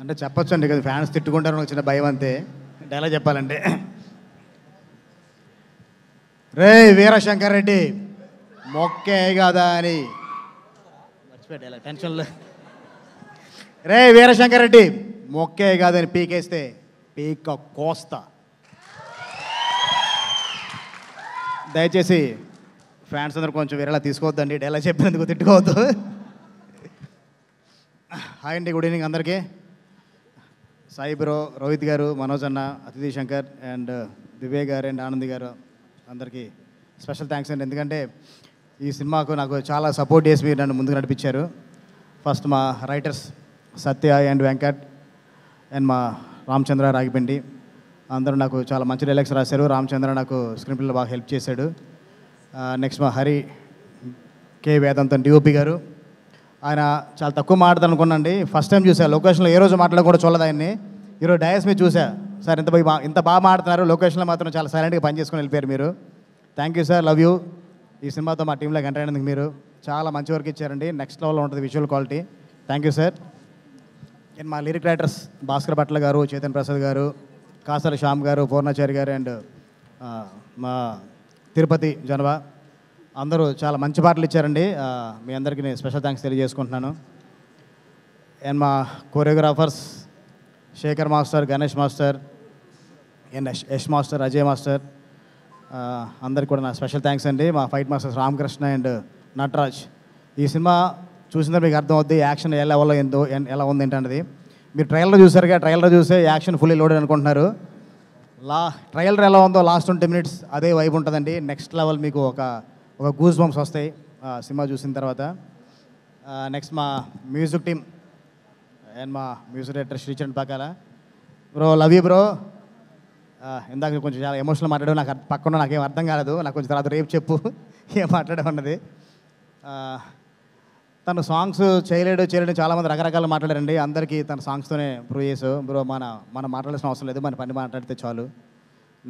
అంటే చెప్పొచ్చండి కదా, ఫ్యాన్స్ తిట్టుకుంటారు, ఒక చిన్న భయం అంతే. డైలాగ్ చెప్పాలంటే, రే వీరశంకర్ రెడ్డి మొక్కే కదా అని మర్చిపోయాడు టెన్షన్లో. రే వీరశంకర్ రెడ్డి మొక్కే కాదని పీకేస్తే పీక కోస్తా. దయచేసి ఫ్యాన్స్ అందరూ కొంచెం వేరేలా తీసుకోవద్దండి, డైలాగ్ చెప్పినందుకు తిట్టుకోవద్దు. హాయ్ అండి, గుడ్ ఈవినింగ్ అందరికీ. సాయి బ్రో, రోహిత్ గారు, మనోజ్ అన్న, అతిథి శంకర్ అండ్ వివేక్ గారు అండ్ ఆనంద్ గారు అందరికీ స్పెషల్ థ్యాంక్స్ అండి. ఎందుకంటే ఈ సినిమాకు నాకు చాలా సపోర్ట్ చేసి మీరు నన్ను ముందుకు నడిపించారు. ఫస్ట్ మా writers Satya and Venkat and మా రామచంద్ర రాగిపిండి అందరూ నాకు చాలా మంచి డైలాగ్స్ రాశారు. రామచంద్ర నాకు స్క్రీన్ ప్లేలో బాగా హెల్ప్ చేశాడు. నెక్స్ట్ మా హరి కే వేదాంతం డిఓపి గారు, ఆయన చాలా తక్కువ మాట్లాడతాను అనుకున్నాండి. ఫస్ట్ టైం చూసా లొకేషన్లో, ఏ రోజు మాట్లాడడం కూడా చూడదు ఆయన్ని. ఈరోజు డయాస్ మీద చూసా, సార్ ఇంత బాగా మాట్లాడుతున్నారు, లొకేషన్లో మాత్రం చాలా సైలెంట్గా పని చేసుకుని వెళ్ళిపోయారు మీరు. Thank you sir, love you. ఈ సినిమాతో మా టీంలోకి ఎంటర్ అయినందుకు మీరు చాలా మంచి వర్క్ ఇచ్చారండి. నెక్స్ట్ లెవెల్లో ఉంటుంది visual quality. Thank you sir. And మా లిరిక్ రైటర్స్ భాస్కర్ భట్ల గారు, చేతన్ ప్రసాద్ గారు, కాసల శ్యామ్ గారు, పూర్ణాచారి గారు అండ్ మా తిరుపతి జనవా అందరూ చాలా మంచి పాటలు ఇచ్చారండి. మీ అందరికీ నేను స్పెషల్ థ్యాంక్స్ తెలియజేసుకుంటున్నాను. అండ్ మా choreographers Shekhar master, Ganesh master and Yash master, Ajay master అందరికి కూడా నా స్పెషల్ థ్యాంక్స్ అండి. మా fight masters Ramakrishna and Nataraj. ఈ సినిమా చూసిన మీకు అర్థం అవుద్ది యాక్షన్ ఏ లెవెల్లో ఎలా ఉంది ఏంటన్నది. మీరు ట్రైలర్ చూసారుగా, ట్రైలర్ చూసే యాక్షన్ ఫుల్లీ లోడెడ్ అనుకుంటున్నారు. ట్రైలర్ ఎలా ఉందో లాస్ట్ 20 minutes అదే వైబ్ ఉంటుందండి. నెక్స్ట్ లెవెల్ మీకు ఒక గూస్ బంప్స్ వస్తాయి సినిమా చూసిన తర్వాత. నెక్స్ట్ మా మ్యూజిక్ టీమ్ అండ్ మా music director Sricharan Pakala. Bro love you bro. ఇందాక కొంచెం చాలా ఎమోషనల్ మాట్లాడావు, నాకు పక్కన నాకేం అర్థం కాలేదు. నాకు కొంచెం తర్వాత రేపు చెప్పు ఏం మాట్లాడామన్నది. తను సాంగ్స్ చేయలేడు చాలామంది రకరకాలు మాట్లాడారండి. అందరికీ తన సాంగ్స్తోనే ప్రూవ్ చేసావు బ్రో. మనం మాట్లాడాల్సిన అవసరం లేదు, మన పని మాట్లాడితే చాలు.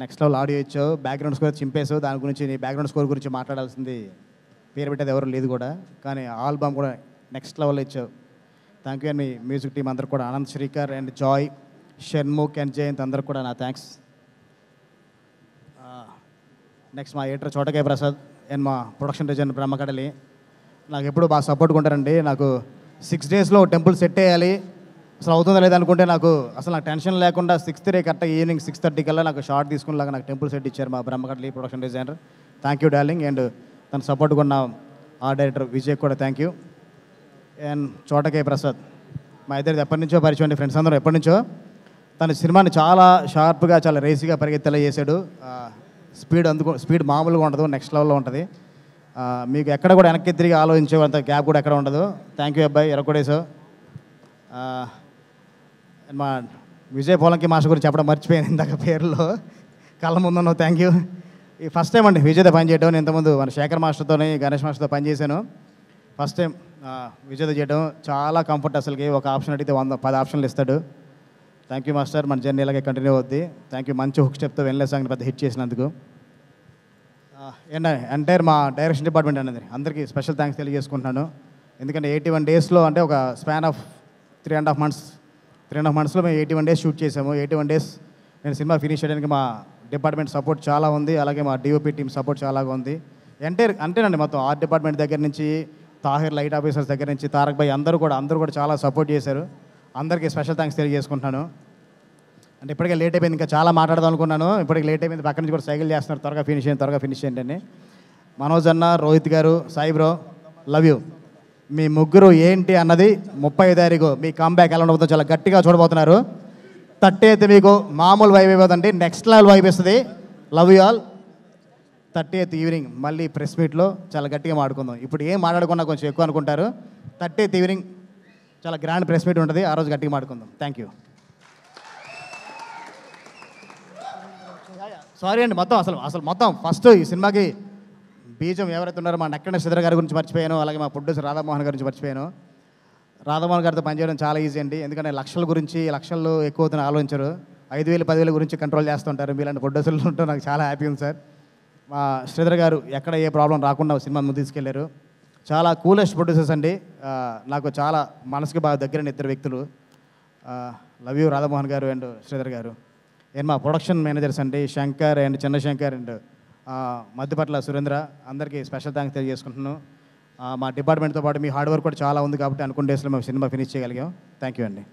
నెక్స్ట్ లెవెల్ ఆడియో ఇచ్చావు, బ్యాక్గ్రౌండ్ స్కోర్ చింపేసావు. దాని గురించి నీ బ్యాక్గ్రౌండ్ స్కోర్ గురించి మాట్లాడాల్సింది పేరు పెట్టేది ఎవరు లేదు కూడా, కానీ ఆల్బమ్ కూడా నెక్స్ట్ లెవెల్లో ఇచ్చావు. Thank you. అండ్ మీ మ్యూజిక్ టీం అందరికి కూడా, ఆనంద్ శ్రీకర్ అండ్ జాయ్, షణ్ముఖ్ అండ్ జయంత్ అందరికి కూడా నా థ్యాంక్స్. నెక్స్ట్ మా ఎడిటర్ చోటకాయ ప్రసాద్ అండ్ మా ప్రొడక్షన్ డిజైనర్ బ్రహ్మకడలి నాకు ఎప్పుడు బాగా సపోర్ట్గా ఉంటారండి. నాకు 6 daysలో టెంపుల్ సెట్ చేయాలి, అసలు అవుతుందా లేదా అనుకుంటే నాకు టెన్షన్ లేకుండా 6th day కరెక్ట్గా ఈవినింగ్ 6:30 కల్లా నాకు షార్ట్ తీసుకునేలాగా నాకు టెంపుల్ సెట్ ఇచ్చారు మా Brahmakadali production designer. Thank you darling. And తన సపోర్ట్గా ఉన్న ఆ డైరెక్టర్ విజయ్ కూడా థ్యాంక్ యూ. అండ్ చోటకాయ ప్రసాద్ మా ఇద్దరు ఎప్పటి నుంచో పరిచయం అండి, ఫ్రెండ్స్ అందరూ ఎప్పటి నుంచో. తన సినిమాని చాలా షార్ప్గా చాలా రేసీగా పరిగెత్తేలా చేశాడు. స్పీడ్ మామూలుగా ఉండదు, నెక్స్ట్ లెవెల్లో ఉంటుంది. మీకు ఎక్కడ కూడా వెనక్కి తిరిగి ఆలోచించేంత గ్యాప్ కూడా ఎక్కడ ఉండదు. థ్యాంక్ యూ అబ్బాయి, ఎరకొడేసావు. మా విజయ్ పోలంకి మాస్టర్ గురించి చెప్పడం మర్చిపోయాను ఇందాక పేరులో, కళ్ళ ముందున్నావు. Thank you. ఈ ఫస్ట్ టైం అండి విజయ్తో పని చేయడం. నేను ఇంతకుముందు మన శేఖర్ మాస్టర్తో గణేష్ మాస్టర్తో పని చేశాను. ఫస్ట్ టైం విజయ్తో చేయడం చాలా కంఫర్ట్. అసలుకి ఒక ఆప్షన్ అడిగితే 10 ఆప్షన్లు ఇస్తాడు. థ్యాంక్ యూ మాస్టర్, మన జర్నీ ఇలాగే కంటిన్యూ అవుద్ది. Thank you. మంచి హుక్ స్టెప్తో వెన్లే సాంగ్ని పెద్ద హిట్ చేసినందుకు. ఎంటైర్ మా డైరెక్షన్ డిపార్ట్మెంట్ అనేది అందరికీ స్పెషల్ థ్యాంక్స్ తెలియజేసుకుంటున్నాను. ఎందుకంటే 81 daysలో అంటే ఒక స్పాన్ ఆఫ్ 3.5 monthsలో మేము 81 days షూట్ చేసాము. 81 days నేను సినిమా ఫినిష్ చేయడానికి మా డిపార్ట్మెంట్ సపోర్ట్ చాలా ఉంది, అలాగే మా డిఓపి టీమ్ సపోర్ట్ చాలా ఉంది. అంటేనండి మొత్తం ఆర్ట్ డిపార్ట్మెంట్ దగ్గర నుంచి, తాహిర్ లైట్ ఆఫీసర్స్ దగ్గర నుంచి, తారక్ భాయ్ అందరూ కూడా చాలా సపోర్ట్ చేశారు. అందరికీ స్పెషల్ థ్యాంక్స్ తెలియజేసుకుంటున్నాను. అంటే ఇప్పటికే లేట్ అయిపోయింది, ఇంకా చాలా మాట్లాడదాం అనుకున్నాను. ఇప్పటికి లేట్ అయిపోయింది, పక్క నుంచి కూడా సైకిల్ చేస్తున్నారు, త్వరగా ఫినిష్ చేయండి అని. మనోజ్ అన్న, రోహిత్ గారు, సాయి బ్రో లవ్ యూ. మీ ముగ్గురు ఏంటి అన్నది 35వ తారీఖు మీ కంబ్యాక్ ఎలా ఉండబోతుందో చాలా గట్టిగా చూడబోతున్నారు. 30th మీకు మామూలు వైబ్ అయిపోతుంది, నెక్స్ట్ లెవెల్ వైబ్ ఇస్తుంది. Love you all. 30th evening మళ్ళీ ప్రెస్ మీట్లో చాలా గట్టిగా మాట్లాడుకుందాం. ఇప్పుడు ఏం మాట్లాడుకున్నా కొంచెం ఎక్కువ అనుకుంటారు. 30th ఈవినింగ్ చాలా గ్రాండ్ ప్రెస్ మీట్ ఉంటుంది, ఆ రోజు గట్టిగా మాట్లాడుకుందాం. Thank you. సారీ అండి, మొత్తం ఫస్ట్ ఈ సినిమాకి బీజం ఎవరైతే ఉన్నారో మా నక్కన శ్రీధర్ గారి గురించి మర్చిపోయాను, అలాగే మా ప్రొడ్యూసర్ రాధామోహన్ గారి గురించి మర్చిపోయాను. రాధామోహన్ గారితో పనిచేయడం చాలా ఈజీ అండి, ఎందుకంటే లక్షలు ఎక్కువ అవుతున్న ఆలోచించరు. 5,000 10,000 గురించి కంట్రోల్ చేస్తుంటారు. మీలాంటి ప్రొడ్యూసర్లు ఉంటే నాకు చాలా హ్యాపీ ఉంది సార్. మా శ్రీధర్ గారు ఎక్కడ ఏ ప్రాబ్లం రాకుండా సినిమా ముందు తీసుకెళ్లారు. చాలా కూలెస్ట్ ప్రొడ్యూసర్స్ అండి. నాకు చాలా మనసుకి బాగా దగ్గరైన 2 వ్యక్తులు. లవ్ యూ రాధామోహన్ గారు అండ్ శ్రీధర్ గారు. అండ్ మా ప్రొడక్షన్ మేనేజర్స్ అండి శంకర్ అండ్ చంద్రశంకర్ అండ్ మధ్యపట్ల సురేంద్ర, అందరికీ స్పెషల్ థ్యాంక్స్ తెలియజేసుకుంటున్నాను. మా డిపార్ట్మెంట్తో పాటు మీ హార్డ్ వర్క్ కూడా చాలా ఉంది కాబట్టి అనుకున్న డేస్లో మేము సినిమా ఫినిష్ చేయగలిగాం. థ్యాంక్ యూ అండి.